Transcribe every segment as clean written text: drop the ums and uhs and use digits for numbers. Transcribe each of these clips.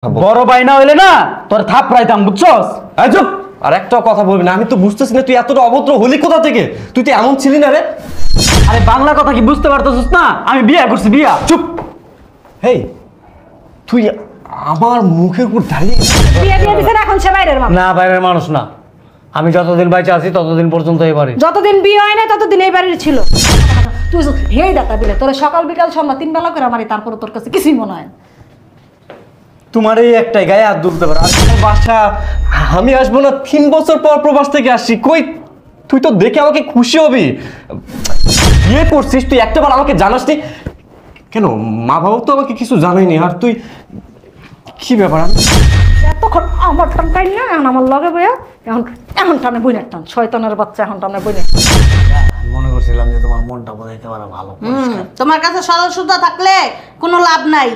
বড় ভাই না হইলে না তোর থাপড়াইতাম বুঝছস। চুপ। আর একটা কথা বলবি না, আমি তো বুঝতেছি না তুই এতটা অভদ্র হলি কোথা থেকে? তুই তো এমন ছিলি না রে। আরে বাংলা কথা কি বুঝতে পারতেছিস না? আমি বিয়ে করছি, বিয়া। চুপ। হেই, তুই আমার মুখের উপর দাঁড়িয়ে বিয়ে দিয়ে দিছেন, এখন সে বাইরের মানুষ। না, বাইরের মানুষ না। আমি যতদিন বাইচে আছি ততদিন পর্যন্ত এই বাড়ি। যতদিন বিয়ে হয় না ততদিন এই বাড়ির ছিল। তুই হেই দাতা বিলে তোর সকাল বিকাল সন্ধ্যা 3 বেলা করে মারি, তারপরে তোর কাছে কিছুই মনে হয়। তোমার এই একটাই গায়ে হাত তুলতে পারে। আর তোর বাসা আমি আসবো না, 3 বছর পর প্রবাস থেকে আসছি। কই তুই তো দেখে আমাকে খুশি হবি। বিয়ে করছিস তুই, একটাবার আমাকে জানাসনি কেন? মা বাবা তো আমাকে কিছু জানায়নি। আর তুই কি ব্যাপার? এতক্ষণ আমার টান টাইন না, এখন আমার লগে বইয়া এখন এখন টানে বইনের টান, শয়তানের বাচ্চা এখন টানে বইনের। মনে করছিলাম যে তোমার মনটা বোঝাইতে পারে ভালো। তোমার কাছে সরল সুতা থাকলে কোনো লাভ নাই।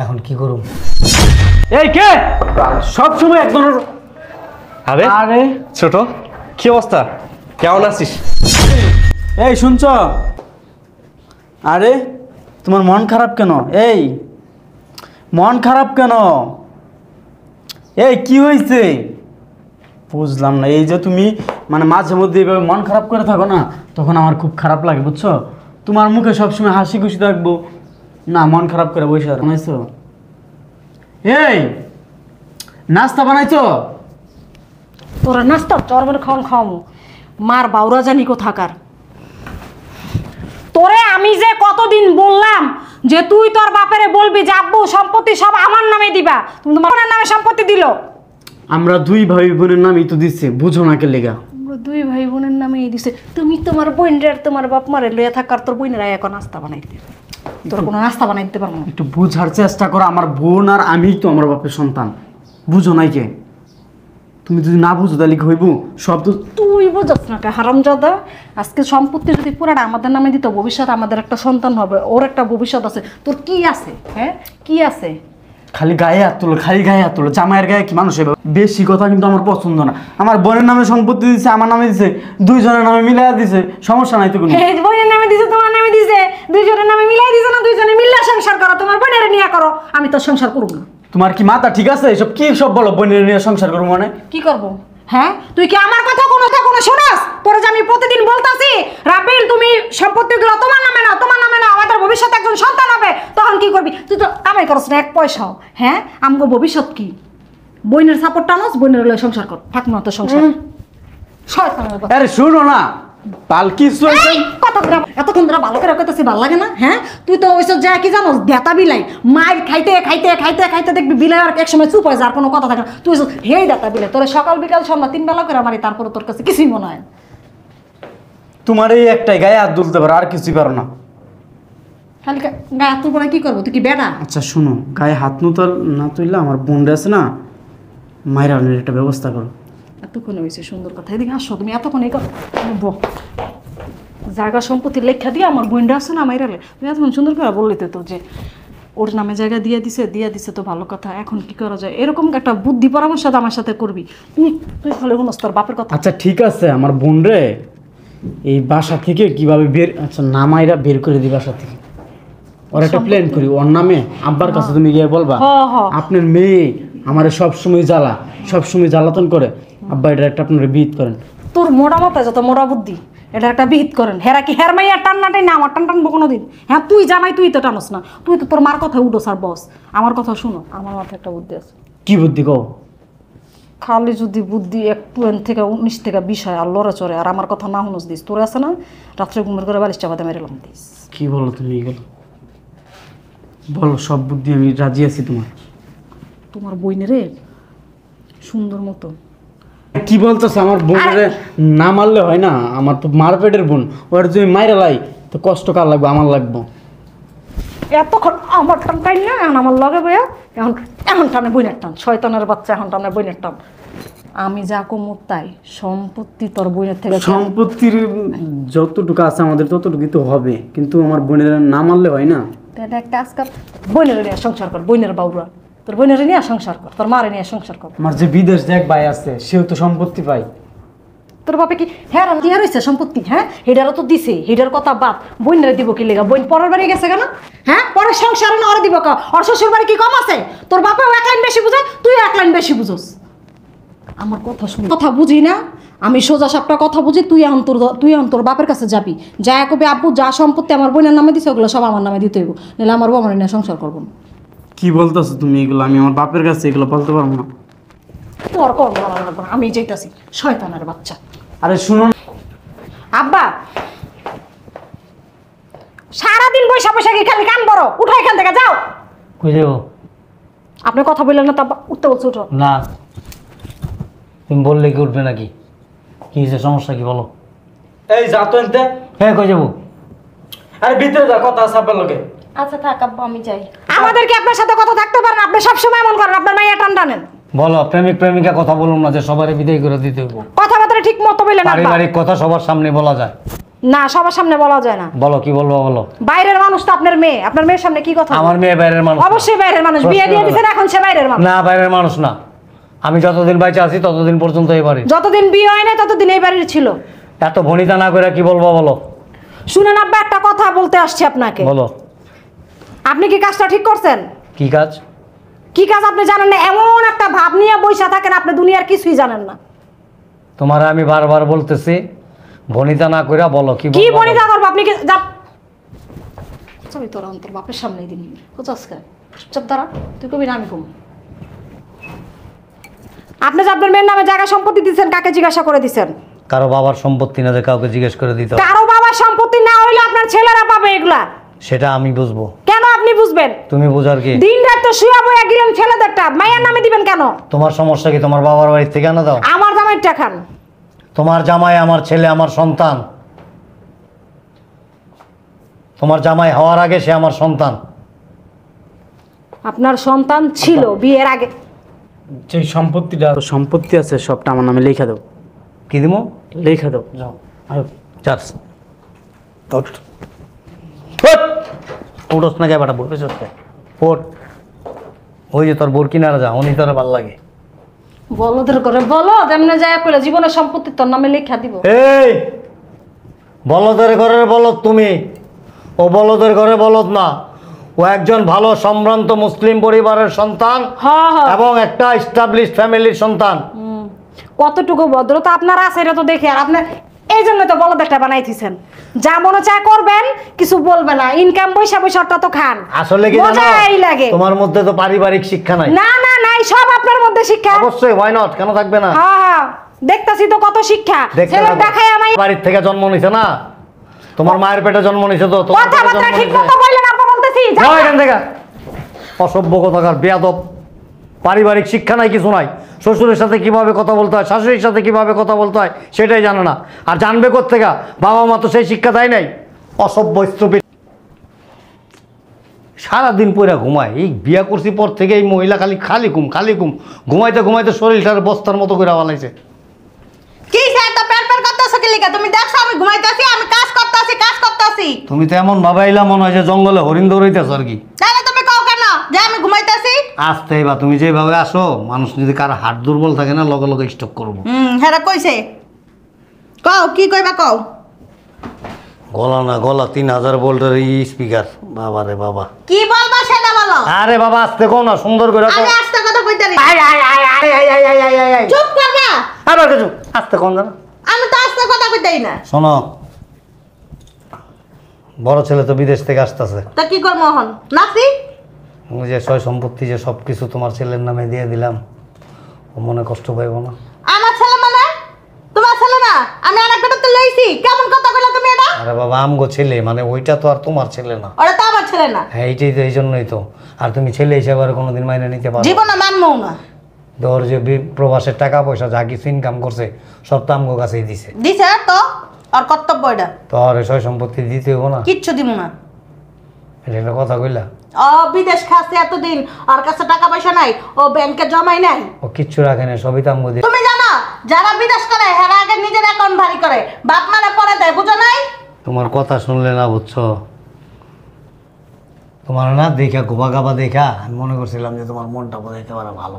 এখন কি করুম? এই কে সব সময় এক ধরনের। আরে আরে ছোট, কি অবস্থা? কেমন আছিস? এই শুনছ? আরে তোমার মন খারাপ কেন? এই মন খারাপ কেন? এই কি হয়েছে বুঝলাম না। এই যে তুমি মানে মাঝে মধ্যে এইভাবে মন খারাপ করে থাকো না, তখন আমার খুব খারাপ লাগে বুঝছো। তোমার মুখে সবসময় হাসি খুশি থাকবো না, মন খারাপ করে বসে বানাইছো? এই নাস্তা বানাইছো? তোরা নাস্তা চরমের খাওয়ান খাওয়ামো, মার বাউরা জানি কোথাকার। তোরে আমি যে কতদিন বললাম যে তুই তোর বাপেরে বলবি যে আব্বু সম্পত্তি সব আমার নামে দিবা, তুমি তোমার নামে সম্পত্তি দিল। আমরা দুই ভাই বোনের নামই তো দিচ্ছে, বুঝো না কে লেগা? আমরা দুই ভাই বোনের নামেই দিছে। তুমি তোমার বোনের তোমার বাপ মারে লইয়া থাকার, তোর বোনেরা এখন নাস্তা বানাইতে, তোর কোনো নাস্তা বানাই দিতে পারবো না। একটু বুঝার চেষ্টা করো, আমার বোন আর আমি তো আমার বাপের সন্তান, বুঝো নাই কে? তুমি যদি না বুঝো তাহলে কি হইব? সব তো তুই বুঝছ না কে হারামজাদা। আজকে সম্পত্তি যদি পুরাটা আমাদের নামে দিত, ভবিষ্যতে আমাদের একটা সন্তান হবে, ওর একটা ভবিষ্যৎ আছে। তোর কি আছে? হ্যাঁ কি আছে? খালি গায়ে হাত তোলো, খালি গায়ে হাত তোলো। জামাইয়ের গায়ে কি মানুষ হবে? বেশি কথা কিন্তু আমার পছন্দ না। আমার বোনের নামে সম্পত্তি দিছে, আমার নামে দিছে, দুইজনের নামে মিলাই দিছে, সমস্যা নাই তো কোনো। এই বোনের নামে দিছে, তোমার নামে দিছে, দুইজনের নামে মিলাই দিছে না? দুইজনে মিল্লা সংসার করো, তোমার বোনের নিয়ে করো। আমি তো সংসার করব না। তোমার কি মাথা ঠিক আছে? এসব কি সব বলো? বোনের নিয়ে সংসার করবো মানে কি করব? হ্যাঁ তুই কি আমার কথা কোনো শোনাস? তোর যে আমি প্রতিদিন বলতাছি রাবিল তুমি সম্পত্তিগুলো তোমার নামে না, তোমার নামে না, আমাদের ভবিষ্যতে একজন সন্তান হবে, তখন কি করবি? তুই তো কামাই করছ না এক পয়সাও। হ্যাঁ আমগো ভবিষ্যৎ কি? বইনের সাপোর্ট টানোস, বইনের লয় সংসার কর, থাক না তো সংসার। শয়তানের বাচ্চা। আরে শুনো না, পালকি এতক্ষণ ধরে ভালো করে কইতাছি, ভালো লাগে না? হ্যাঁ তুই তো ওইসব যায় কি জানোস, দেতা বিলাই মায়ের খাইতে খাইতে খাইতে খাইতে দেখবি বিলাই আর এক সময় চুপ হয়ে যায়, আর কোনো কথা থাকে না। তুই হেই দেতা বিলাই তোর সকাল বিকাল সন্ধ্যা 3 বেলা করে মারি, তারপরে তোর কাছে কিছুই মনে হয়। তোমার এই একটাই গায়ে হাত তুলতে পারো, আর কিছুই পারো না। খালি গায়ে তোর পরে কি করবো? তুই কি বেটা? আচ্ছা শুনো, গায়ে হাত না তুললে আমার বোন আছে না, মায়ের একটা ব্যবস্থা করো। এতক্ষণ হয়েছে সুন্দর কথা, এদিকে আসো তুমি। এতক্ষণ এই জায়গা সম্পত্তির লেখা দিয়ে আমার বোনটা আছে না মাইরালে, তুমি এতক্ষণ সুন্দর করে বললি তো যে ওর নামে জায়গা দিয়ে দিছে তো ভালো কথা। এখন কি করা যায়? এরকম একটা বুদ্ধি পরামর্শ আমার সাথে করবি তুই। তুই ভালো শুনস তোর বাপের কথা। আচ্ছা ঠিক আছে, আমার বোন রে এই বাসা থেকে কিভাবে বের, আচ্ছা নামাইরা বের করে দিই বাসা থেকে। ওর একটা প্ল্যান করি, ওর নামে আব্বার কাছে তুমি গিয়ে বলবা আপনার মেয়ে আমার সবসময় সবসময় জ্বালাতন করে, আব্বা এটা একটা আপনার বিহিত করেন। তোর মোটা মাথায় যত মোটা বুদ্ধি, এটা একটা বিহিত করেন। হেরা কি হের মাইয়া টান না টাই না আমার টানবো কোনোদিন? হ্যাঁ তুই জামাই, তুই তো টানস না, তুই তো তোর মার কথা উঠো স্যার বস। আমার কথা শুনো, আমার মাথায় একটা বুদ্ধি আছে। কি বুদ্ধি কও? খালি যদি বুদ্ধি একটু এন থেকে 19 থেকে 20 হয় আর লড়ে চড়ে, আর আমার কথা না শুনস দিস, তোর আছে না রাত্রে ঘুমের করে বালিশ চাপাতে মেরেলাম দিস। কি বলো তুমি এগুলো? বলো, সব বুদ্ধি আমি রাজি আছি তোমার। তোমার বইনেরে সুন্দর মতো। কি বলতেছ? আমার বোনের না মারলে হয় না? আমার তো মার পেটের বোন, ওর যদি মাইরা লাই তো কষ্ট কার লাগবে? আমার লাগবো। এতক্ষণ আমার টান টাইন না, এখন আমার লগে বইয়া এখন এখন টানে বইনের টান, শয়তানের বাচ্চা এখন টানে বইনের টান। আমি যা কমু তাই সম্পত্তি তোর বইনের থেকে। সম্পত্তির যতটুকু আছে আমাদের ততটুকু তো হবে, কিন্তু আমার বোনের না মারলে হয় না। এটা একটা আজকাল বইনের নিয়ে সংসার কর, বইনের বাউরা তোর বোনের নিয়ে সংসার কর, তোর মারে নিয়ে সংসার কর। আমার যে বিদেশ এক ভাই আছে, সেও তো সম্পত্তি পাই। তোর বাপে কি হ্যাঁ দিয়া রয়েছে সম্পত্তি? হ্যাঁ হেডারও তো দিছে, হেডার কথা বাপ। বোনরে দিব কি লেগা? বোন পরের বাড়ি গেছে কেন? হ্যাঁ পরের সংসার না ওরে দিব কা? ওর শ্বশুর বাড়ি কি কম আছে? তোর বাপেও এক লাইন বেশি বুঝে, তুই এক লাইন বেশি বুঝোস। আমার কথা শুন, কথা বুঝি না আমি, সোজা সাপটা কথা বুঝি। তুই এখন তোর বাপের কাছে যাবি, যা কবি আব্বু যা সম্পত্তি আমার বোনের নামে দিছে ওগুলো সব আমার নামে দিতে হইব, নাহলে আমার বউ আমার নিয়ে সংসার করবো না। কি বলতেছো তুমি এগুলো? আমি আমার বাপের কাছে এগুলো বলতে পারবো না। তোর করবো না, আমি যেতেছি শয়তানের বাচ্চা। আরে শুনো না। আব্বা সারাদিন বৈশা বৈশা কি খালি কান বড়, উঠো এখান থেকে যাও। কই যাবো? আপনি কথা বললেন না তো আব্বা, উঠতে বলছো উঠো। না, তুমি বললে কি উঠবে নাকি? কি হয়েছে, সমস্যা কি বলো? এই যা তো এনতে। হ্যাঁ কই যাবো? আরে ভিতরে যা, কথা আছে আপনার লোকে। আচ্ছা থাক আব্বা আমি যাই। আমাদের কি আপনার সাথে কথা থাকতে পারেন? আপনি সবসময় এমন করেন, আপনার মাইয়া টান টানেন। বলো, প্রেমিক প্রেমিকা কথা বলুন না যে সবারই বিদায় করে দিতে হইব। কথাবার্তা ঠিক মতো বললেন আব্বা। পারিবারিক কথা সবার সামনে বলা যায় না, সবার সামনে বলা যায় না। বলো, কি বলবো বলো। বাইরের মানুষ তো আপনার মেয়ে, আপনার মেয়ের সামনে কি কথা? আমার মেয়ে বাইরের মানুষ না। অবশ্যই বাইরের মানুষ, বিয়ে দিয়ে দিয়েছেন এখন সে বাইরের মানুষ। না, বাইরের মানুষ না। আমি যতদিন বাইচে আছি ততদিন পর্যন্ত এই বাড়ি। যতদিন বিয়ে হয় না ততদিন এই বাড়ির ছিল। এত ভনিতা না করে কি বলবো বলো। শুনেন আব্বা, একটা কথা বলতে আসছি আপনাকে। বলো, আপনি কি কাজটা ঠিক করছেন? কি কাজ? কি কাজ আপনি জানেন না? এমন একটা ভাব নিয়ে বইসা থাকেন, আপনি দুনিয়ার কিছুই জানেন না। তোমার আমি বারবার বলতেছি ভনিতা না কইরা বলো কি কি বলবো বনি বলো। যা করবো আপনি কি যা সবই তোর অন্তর বাপের সামনেই দিন কোচাসকে চুপ দাঁড়া, তুই কবি না আমি কম। আপনি যে আপনার মেয়ের নামে জায়গা সম্পত্তি দিচ্ছেন, কাকে জিজ্ঞাসা করে দিচ্ছেন? কারো বাবার সম্পত্তি না যে কাউকে জিজ্ঞেস করে দিতে হবে। কারো বাবার সম্পত্তি না হইলে আপনার ছেলেরা পাবে এগুলা। সেটা আমি বুঝবো। কেন আপনি বুঝবেন? তুমি বুঝার কি? দিন রাত তো শুয়া বইয়া গেলেন ছেলেদেরটা, মায়ের নামে দিবেন কেন? তোমার সমস্যা কি? তোমার বাবার বাড়ি থেকে আনা দাও। আমার জামাইটা খান। তোমার জামাই আমার ছেলে, আমার সন্তান। তোমার জামাই হওয়ার আগে সে আমার সন্তান। আপনার সন্তান ছিল বিয়ের আগে। যে সম্পত্তি আছে সবটা আমার নামে লেখা দাও। কি দিমো? লেখা দাও, যাও। আয়ো। চার্জ উঠোস না কে বেটা, বলবে ওট। ওই যে তোর বোর কিনারা যা, উনি তোর ভাল লাগে। বলদের করে বলো তেমনি যায় কইলে জীবনের সম্পত্তি তোর নামে লেখা দিব। এই বলদের ঘরের বলদ তুমি, ও বলদের ঘরে বলদ না। ও একজন ভালো সম্ভ্রান্ত মুসলিম পরিবারের সন্তান হ্যাঁ হ্যাঁ, এবং একটা এস্টাবলিশড ফ্যামিলির সন্তান। কতটুকু ভদ্রতা আপনার আছে এটা তো দেখি। আর আপনার এই জন্য তো বলদ একটা বানাইতেছেন, যা মনে চায় করবেন, কিছু বলবে না। ইনকাম পয়সা পয়সাটা তো খান। আসলে কি জানো, মজাই লাগে। তোমার মধ্যে তো পারিবারিক শিক্ষা নাই। না না নাই, সব আপনার মধ্যে শিক্ষা। অবশ্যই, হোয়াই নট, কেন থাকবে না? হ্যাঁ হ্যাঁ, দেখতাছি তো কত শিক্ষা। দেখতে ছেলে থাকো। দেখায় আমায় বাড়ির থেকে জন্ম নিছে না, তোমার মায়ের পেটে জন্ম নিছে তো, তোমার পেটে কথাবার্তা জন্ম ঠিক নিছে। মতো বললেন আপা, বলতেছি যাও। যাও এখান থেকে। অসভ্য কথাকার, বেয়াদব। পারিবারিক শিক্ষা নাই, কিছু নাই। শ্বশুরের সাথে কিভাবে কথা বলতে হয়, শাশুড়ির সাথে কিভাবে কথা বলতে হয় সেটাই জানে না। আর জানবে কোত্থেকে? বাবা মা তো সেই শিক্ষা দেয় নাই। অসভ্য স্থূপিত। সারাদিন পরে ঘুমায়। এই বিয়া করছি পর থেকে এই মহিলা খালি ঘুম। ঘুমাইতে ঘুমাইতে শরীরটার বস্তার মতো করে বানাইছে। কি স্যার তো প্যার প্যার করতেছো কি লিখা? তুমি দেখছো আমি ঘুমাইতেছি, আমি কাজ করতেছি। তুমি তো এমন ভাবাইলা মনে হয় যে জঙ্গলে হরিণ দৌড়াইতেছ আর কি। তাহলে তুমি কও কেন যে আমি ঘুমাইতেছি? আসতে বা তুমি যেভাবে আসো, মানুষ যদি কারো হাট দুর্বল থাকে না, লগে লগে স্টক করবো। হেরা কইছে কও কি কইবা কও। গলা না গলা 3000 ভোল্টের এই স্পিকার। বাবা রে বাবা, কি বলবা সেটা বলো। আরে বাবা আসতে কও না, সুন্দর করে কও। আমি আস্তে কথা কইতারি। আয়। চুপ করবা। আবার কিছু আসতে কম জানা। আমি তো আস্তে কথা কইতাই না। শোনো, বড় ছেলে তো বিদেশ থেকে আসতেছে। তা কি করব এখন? নাচি? ওই যে সয় সম্পত্তি যে সব কিছু তোমার ছেলের নামে দিয়ে দিলাম, ও মনে কষ্ট পাইব না? আমার ছেলে মানে তোমার ছেলে না, আমি আরেক বেটাতে লইছি। কেমন কথা কইলা তুমি এটা? আরে বাবা, আমগো ছেলে, মানে ওইটা তো আর তোমার ছেলে না। ওটা তো আমার ছেলে না। হ্যাঁ, এইটাই তো, এই জন্যই তো। আর তুমি ছেলে হিসেবে আর কোনোদিন মাইনে নিতে পারো? জীবনে মানবো না। ওর যে প্রবাসের টাকা পয়সা যা কিছু ইনকাম করছে সব তো আমগো কাছেই দিছে। দিছে তো আর কর্তব্য এটা। তো আর সয় সম্পত্তি দিতে হবো না? কিচ্ছু দিব না। এটা একটা কথা কইলা। ও বিদেশ খাচ্ছে এতদিন, ওর কাছে টাকা পয়সা নাই, ও ব্যাংকে জমাই নাই। ও কিচ্ছু রাখে না, সবই তো আমগো দিয়ে। তুমি জানো যারা বিদেশ করে হেরা আগে নিজের অ্যাকাউন্ট ভারী করে, বাপ মারা পরে দেয়, বুঝো নাই? তোমার কথা শুনলে না, বুঝছো, তোমার না দেখা গোবা গাবা দেখা আমি মনে করছিলাম যে তোমার মনটা বোধ একেবারে ভালো।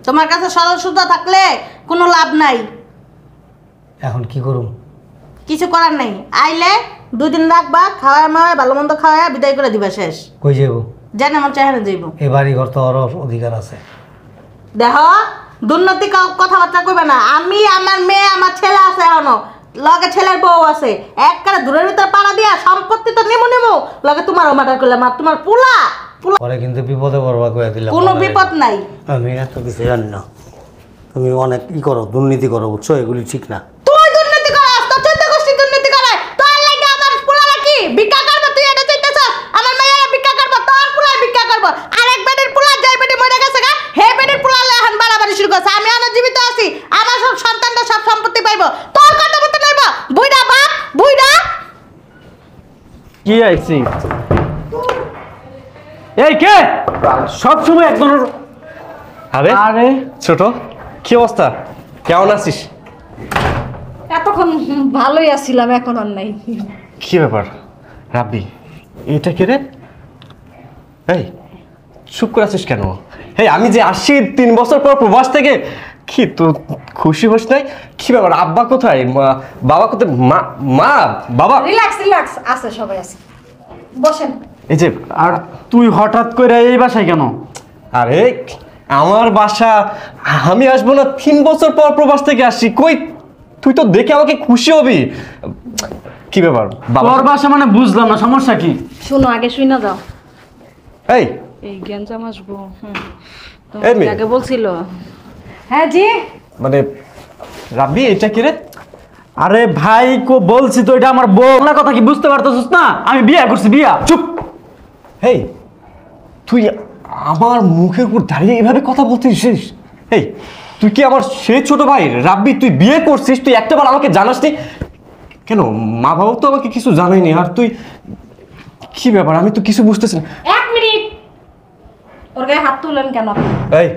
তোমার কাছে সরল সুতা থাকলে কোনো লাভ নাই। এখন কি করুম? কিছু করার নাই, আইলে 2 দিন রাখবা, খাওয়া মাওয়া ভালো মন্দ খাওয়া বিদায় করে দিবা, শেষ। কই যাবো? জান আমার চেহারা যাইব। এ বাড়ি ঘর তো ওর অধিকার আছে। দেখো দুর্নীতি কথাবার্তা কইবে না। আমি, আমার মেয়ে, আমার ছেলে আছে, এখনো লগে ছেলের বউ আছে, একবারে দূরের ভিতরে পাড়া দিয়া সম্পত্তি তো নিমু লগে তোমারও মার্ডার করলাম, আর তোমার পোলা পরে কিন্তু বিপদে পড়বা কইয়া দিলাম। কোনো বিপদ নাই। আমি এত কিছু জানি না। তুমি অনেক করো, দুর্নীতি করো, বুঝছো? এগুলি ঠিক না। তুই দুর্নীতি করস, তোর চোদ্দ গোষ্ঠী দুর্নীতি করে। তোর লাগে আমার পোলারা কি ভিক্ষা করবো? তুই এটা চাইতেছস আমার মেয়েরা ভিক্ষা করবো, তোর পোলা ভিক্ষা করবো। আরেক বেডের পোলা যাই বেডে মরে গেছে গা, হে বেডের পোলা এখন বাড়াবাড়ি শুরু করছে। আমি এখনো জীবিত আছি, আমার সব সন্তানরা সব সম্পত্তি পাইবো। তোর কথা মতো নেব বুইড়া বাপ বুইড়া। কি আইছি? এই কে সব সময় এক ধরনের? আরে আরে ছোট, কি অবস্থা? কেমন আছিস? এতক্ষণ ভালোই আছিলাম, এখন আর নাই। কি ব্যাপার রাব্বি, এটা কে রে? এই চুপ করে আছিস কেন? এই আমি যে আসছি 3 বছর পর প্রবাস থেকে, কি তো খুশি হোস নাই? কি ব্যাপার, আব্বা কোথায়, বাবা কোথায়, মা বাবা? রিল্যাক্স আছে, সবাই আছে, বসেন। এই যে আর তুই হঠাৎ করে এই বাসায় কেন? আরে আমার বাসা, আমি আসবো না 3 বছর পর প্রবাস থেকে আসছি, কই তুই তো দেখে আমাকে খুশি হবি। কি ব্যাপার বাবা? তোর বাসা মানে বুঝলাম না, সমস্যা কি? শোনো, আগে শুনে দাও। এই এই গ্যাঞ্জাম আসবো, এই মেয়ে। আগে বলছিল। হ্যাঁ জি। মানে রাব্বি, এটা কি রে? আরে ভাই বলছি তো, এটা আমার বউ। না কথা কি বুঝতে পারতেছিস না? আমি বিয়ে করছি, বিয়া। চুপ। এই তুই আমার মুখের উপর দাঁড়িয়ে এভাবে কথা বলতেছিস? এই তুই কি আমার সেই ছোট ভাই রাব্বি? তুই বিয়ে করছিস, তুই একটাবার আমাকে জানাসনি কেন? মা বাবা তো আমাকে কিছু জানায়নি, আর তুই কি ব্যাপার? আমি তো কিছু বুঝতেছি না। 1 মিনিট, ওর গায়ে হাত তুললেন কেন আপনি? এই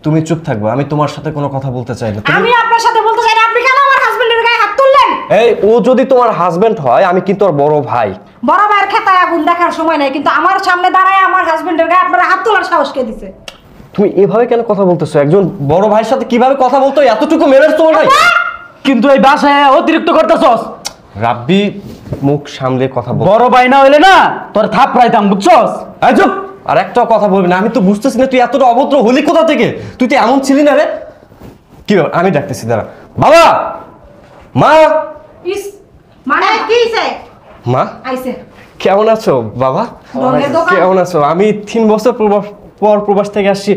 তুমি চুপ থাকবে, আমি তোমার সাথে কোনো কথা বলতে চাই না। আমি আপনার সাথে বলতে চাই না, আপনি কেন আমার হাজবেন্ডের গায়ে হাত তুললেন? এই ও যদি তোমার হাজবেন্ড হয়, আমি কিন্তু ওর বড় ভাই। বড় ভাইয়ের খেতায় আগুন দেখার সময় নাই, কিন্তু আমার সামনে দাঁড়ায় আমার হাজবেন্ডের গায়ে আপনারা হাত তোলার সাহস কে দিছে? তুমি এভাবে কেন কথা বলতেছো? একজন বড় ভাইয়ের সাথে কিভাবে কথা বলতো, এতটুকু মেজাজ তোমার নাই? কিন্তু এই বাসায় অতিরিক্ত করতেছস। রাব্বি মুখ সামলে কথা বল। বড় ভাই না হইলে না তোর থাপ রাইতাম, বুঝছস? এই চুপ, আর একটা কথা বলবি না। আমি তো বুঝতেছি না তুই এতটা অভদ্র হলি কোথা থেকে? তুই তো এমন ছিলি না রে। কি ব্যাপার? আমি ডাকতেছি, দাঁড়া। বাবা, মা, ইস, মানে কি হইছে? মা আইছে কেমন আছো? বাবা রঙের দোকান। কেমন আছো? আমি 3 বছর পর প্রবাস থেকে আসছি।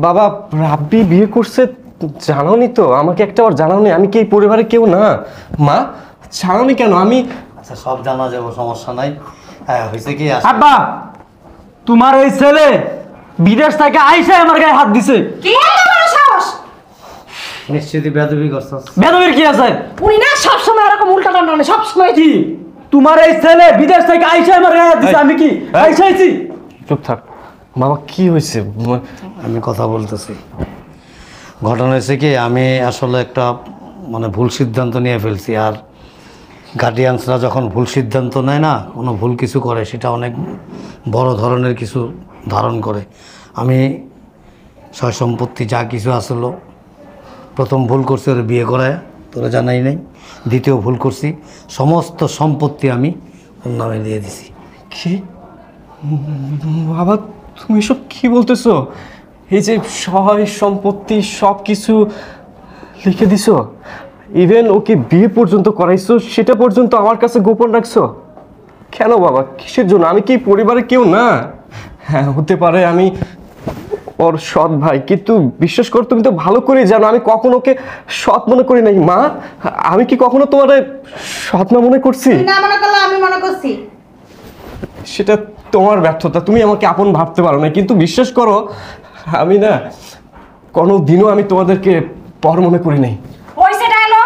বাবা, রাব্বি বিয়ে করছে, জানোনি তো? আমাকে একটাবার জানাওনি? আমি কি এই পরিবারে কেউ না? মা জানোনি কেন? আমি আচ্ছা, সব জানা যাবো, সমস্যা নাই। হ্যাঁ, হয়েছে কি? আব্বা, তোমার ওই ছেলে বিদেশ থেকে আইসা আমার গায়ে হাত দিছে। কি এত বড় সাহস? নিশ্চিতই বেয়াদবি করছস। বেদবির কি আছে? উনি না সব সময় এরকম উল্টা টান্ডা, সব সময় কি তোমার এই ছেলে বিদেশ থেকে আইসা আমার গায়ে হাত দিছে? আমি কি আইসা আইছি? চুপ থাক বাবা। কি হয়েছে? আমি কথা বলতেছি। ঘটনা হয়েছে কি, আমি আসলে একটা ভুল সিদ্ধান্ত নিয়ে ফেলছি। আর গার্ডিয়ানসরা যখন ভুল সিদ্ধান্ত নেয় না, কোনো ভুল কিছু করে, সেটা অনেক বড় ধরনের কিছু ধারণ করে। আমি সয় সম্পত্তি যা কিছু আসলো, প্রথম ভুল করছি ওরা বিয়ে করায়, তোরা জানাই নাই। দ্বিতীয় ভুল করছি, সমস্ত সম্পত্তি আমি ওর নামে দিয়ে দিছি। কি বাবা, তুমি সব কি বলতেছো? এই যে সহায় সম্পত্তি সব কিছু লিখে দিছো, ইভেন ওকে বিয়ে পর্যন্ত করাইছো, সেটা পর্যন্ত আমার কাছে গোপন রাখছো কেন বাবা? কিসের জন্য? আমি কি পরিবারে কেউ না? হ্যাঁ হতে পারে আমি ওর সৎ ভাই, কিন্তু বিশ্বাস করো, তুমি তো ভালো করে জানো আমি কখনো ওকে সৎ মনে করি নাই। মা, আমি কি কখনো তোমার সৎ না মনে করছি? তুই না মনে করলে আমি মনে করছি। সেটা তোমার ব্যর্থতা, তুমি আমাকে আপন ভাবতে পারো না। কিন্তু বিশ্বাস করো, আমি না কোনো দিনও আমি তোমাদেরকে পর মনে করি নাই। ওই সেটা এলো।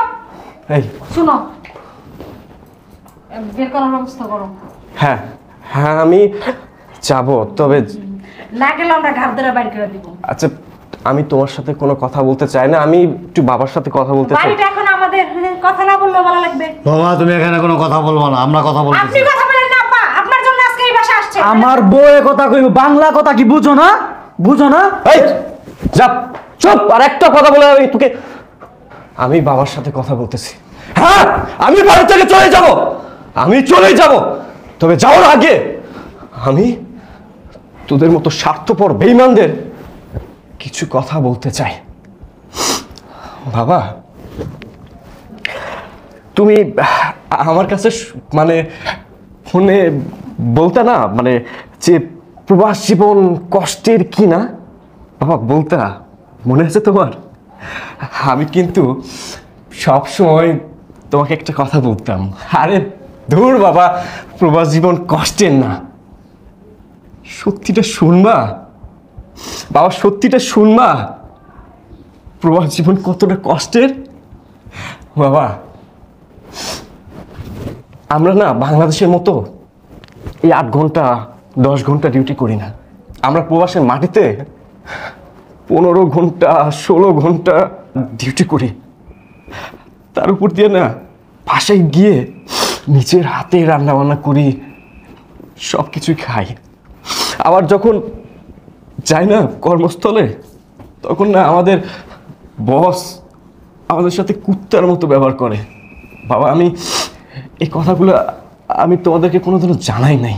এই শুনো, বের করার ব্যবস্থা করো। হ্যাঁ হ্যাঁ, আমি যাবো, তবে না গেলে আমরা ঘাট ধরে বাইর করে দিব। আচ্ছা, আমি তোমার সাথে কোনো কথা বলতে চাই না, আমি একটু বাবার সাথে কথা বলতে চাই। বাড়িটা এখন আমাদের, কথা না বললেও ভালো লাগবে। বাবা, তুমি এখানে কোনো কথা বলবো না, আমরা কথা বলতেছি। আপনি কথা বলেন না আব্বা, আপনার জন্য আজকে এই বাসা আসছে। আমার বউয়ে কথা কইব, বাংলা কথা কি বুঝো না? বুঝো না? এই যা, চুপ। আর একটা কথা বলে আমি তোকে আমি বাবার সাথে কথা বলতেছি। হ্যাঁ, আমি বাড়ি থেকে চলে যাব, আমি চলে যাব, তবে যাওয়ার আগে আমি তোদের মতো স্বার্থপর বেঈমানদের কিছু কথা বলতে চাই। বাবা, তুমি আমার কাছে মানে ফোনে বলতে না, মানে যে প্রবাস জীবন কষ্টের কি না, বাবা বলতে মনে আছে তোমার? আমি কিন্তু সব সময় তোমাকে একটা কথা বলতাম, আরে ধুর বাবা, প্রবাস জীবন কষ্টের না। সত্যিটা শুনবা বাবা, সত্যিটা শুনবা, প্রবাস জীবন কতটা কষ্টের। বাবা, আমরা না বাংলাদেশের মতো এই 8 ঘন্টা 10 ঘন্টা ডিউটি করি না। আমরা প্রবাসের মাটিতে 15 ঘন্টা 16 ঘন্টা ডিউটি করি। তার উপর দিয়ে না বাসায় গিয়ে নিজের হাতে রান্না বান্না করি, সব কিছুই খাই। আবার যখন যাই না কর্মস্থলে, তখন না আমাদের বস আমাদের সাথে কুত্তার মতো ব্যবহার করে। বাবা, আমি এই কথাগুলো আমি তোমাদেরকে কোনোদিনও জানাই নাই।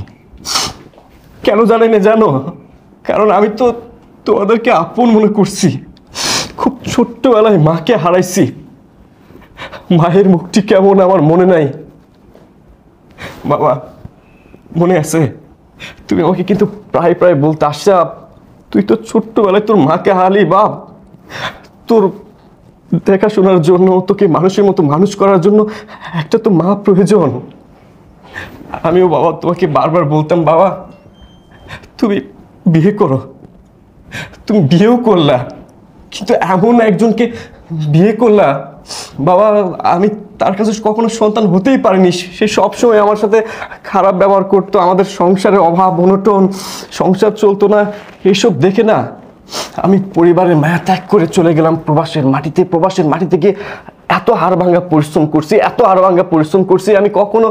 কেন জানাই না জানো? কারণ আমি তো তোমাদেরকে আপন মনে করছি। খুব ছোট্টবেলায় মাকে হারাইছি, মায়ের মুখটি কেমন আমার মনে নাই। বাবা, মনে আছে? তুমি আমাকে কিন্তু প্রায় প্রায় বলতে, আশরাফ তুই তো ছোট্টবেলায় তোর মাকে হারালি বাপ, তোর দেখাশোনার জন্য, তোকে মানুষের মতো মানুষ করার জন্য একটা তো মা প্রয়োজন। আমিও বাবা তোমাকে বারবার বলতাম, বাবা তুমি বিয়ে করো। তুমি বিয়েও করলা, কিন্তু এমন একজনকে বিয়ে করলা বাবা, আমি তার কাছে কখনো সন্তান হতেই পারিনি। সে সবসময় আমার সাথে খারাপ ব্যবহার করতো, আমাদের সংসারের অভাব অনটন, সংসার চলতো না, এইসব দেখে না আমি পরিবারের মায়া ত্যাগ করে চলে গেলাম প্রবাসের মাটিতে। প্রবাসের মাটিতে গিয়ে এত হাড়ভাঙ্গা পরিশ্রম করছি, এত হাড়ভাঙ্গা পরিশ্রম করছি, আমি কখনো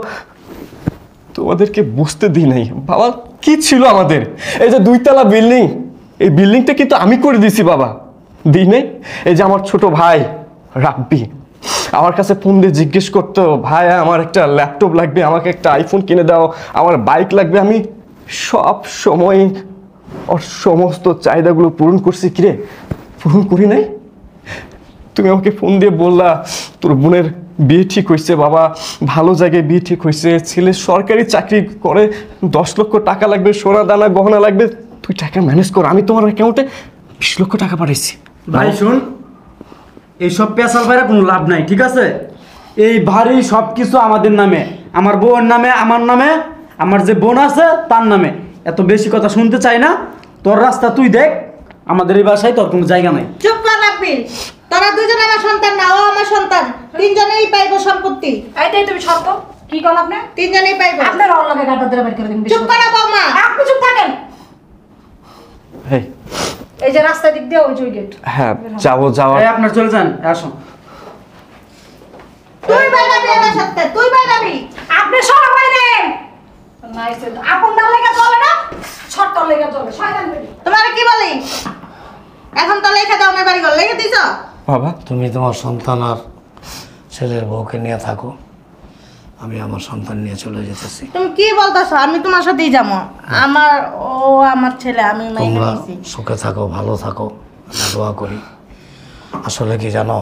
তোমাদেরকে বুঝতে দিই নাই। বাবা, কি ছিল আমাদের? এই যে 2 তলা বিল্ডিং, এই বিল্ডিংটা কিন্তু আমি করে দিছি বাবা, দিই নাই? এই যে আমার ছোট ভাই রাব্বি আমার কাছে ফোন দিয়ে জিজ্ঞেস করতো, ভাই আমার একটা ল্যাপটপ লাগবে, আমাকে একটা আইফোন কিনে দাও, আমার বাইক লাগবে। আমি সব সময় ওর সমস্ত চাহিদাগুলো পূরণ করছি। কিরে, পূরণ করি নাই? তুমি আমাকে ফোন দিয়ে বললা তোর বোনের বিয়ে ঠিক হয়েছে বাবা, ভালো জায়গায় বিয়ে ঠিক হয়েছে, ছেলে সরকারি চাকরি করে, 10 লক্ষ টাকা লাগবে, সোনা দানা গহনা লাগবে, তুই টাকা ম্যানেজ কর। আমি তোমার অ্যাকাউন্টে 20 লক্ষ টাকা পাঠাইছি। ভাই শুন, এইসব পেশাল বাইরে কোনো লাভ নাই, ঠিক আছে? এই ভারী সব কিছু আমাদের নামে, আমার বউয়ের নামে, আমার নামে, আমার যে বোন আছে তার নামে। এত বেশি কথা শুনতে চাই না, তোর রাস্তা তুই দেখ, আমাদের এই বাসায় তোর কোনো জায়গা নাই। চুপ কর রাব্বিল, তোরা দুজন আমার সন্তান না, ও আমার সন্তান, 3 জনেই পাইবো সম্পত্তি। এইটাই তুমি শর্ত কি কল আপনি? 3 জনেই পাইবো। আপনার ওর লাগে গাটা ধরে বের করে দিন। চুপ করো বৌমা। আপনি চুপ থাকেন। এই এই যে রাস্তা দিক দিয়ে ওই যে গেট। হ্যাঁ, যাবো, যাওয়ার এই আপনার চলে যান, আসুন। তুই বাইরাবি আমার সাথে, তুই বাইরাবি। আপনি সব বাইরে নাইছে, আপনার লাগা চলে না, শর্ত লাগা চলে। শয়তান বেরি। তোমারে কি বলি? এখন তো লেখা দাও না, বাড়ি ঘর লেখা দিছো? বাবা। তুমি তোমার সন্তান আর ছেলের বউকে নিয়ে থাকো, আমি আমার সন্তান নিয়ে চলে যেতেছি। তুমি কি বলতেছো? আমি তোমার সাথেই যাবো। আমার ও আমার ছেলে, আমি মাইনে তোমরা নিছি। সুখে থাকো, ভালো থাকো, আমি দোয়া করি। আসলে কি জানো,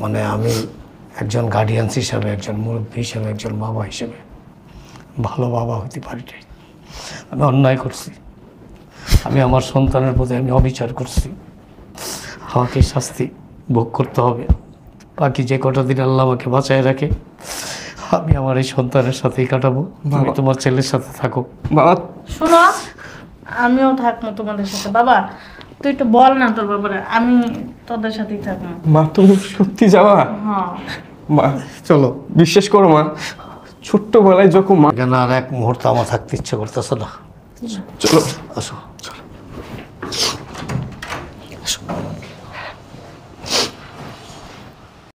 মানে আমি একজন গার্ডিয়ানস হিসাবে, একজন মুরব্বী হিসাবে, একজন বাবা হিসেবে ভালো বাবা হতে পারি নাই। আমি অন্যায় করছি, আমি আমার সন্তানের প্রতি আমি অবিচার করছি। আমাকে শাস্তি ভোগ করতে হবে। বাকি যে কটা দিন আল্লাহ আমাকে বাঁচায় রাখে, আমি আমার এই সন্তানের সাথেই কাটাবো। তুমি তোমার ছেলের সাথে থাকো। বাবা, শোনো, আমিও থাকবো তোমাদের সাথে। বাবা তুই একটু বল না তোর ব্যাপারে, আমি তোদের সাথেই থাকবো। মা তুমি সত্যি যাওয়া? হ্যাঁ। মা চলো, বিশ্বাস করো মা, ছোট্টবেলায় যখন মা, এখানে আর এক মুহূর্ত আমার থাকতে ইচ্ছে করতেছে না। চলো আসো।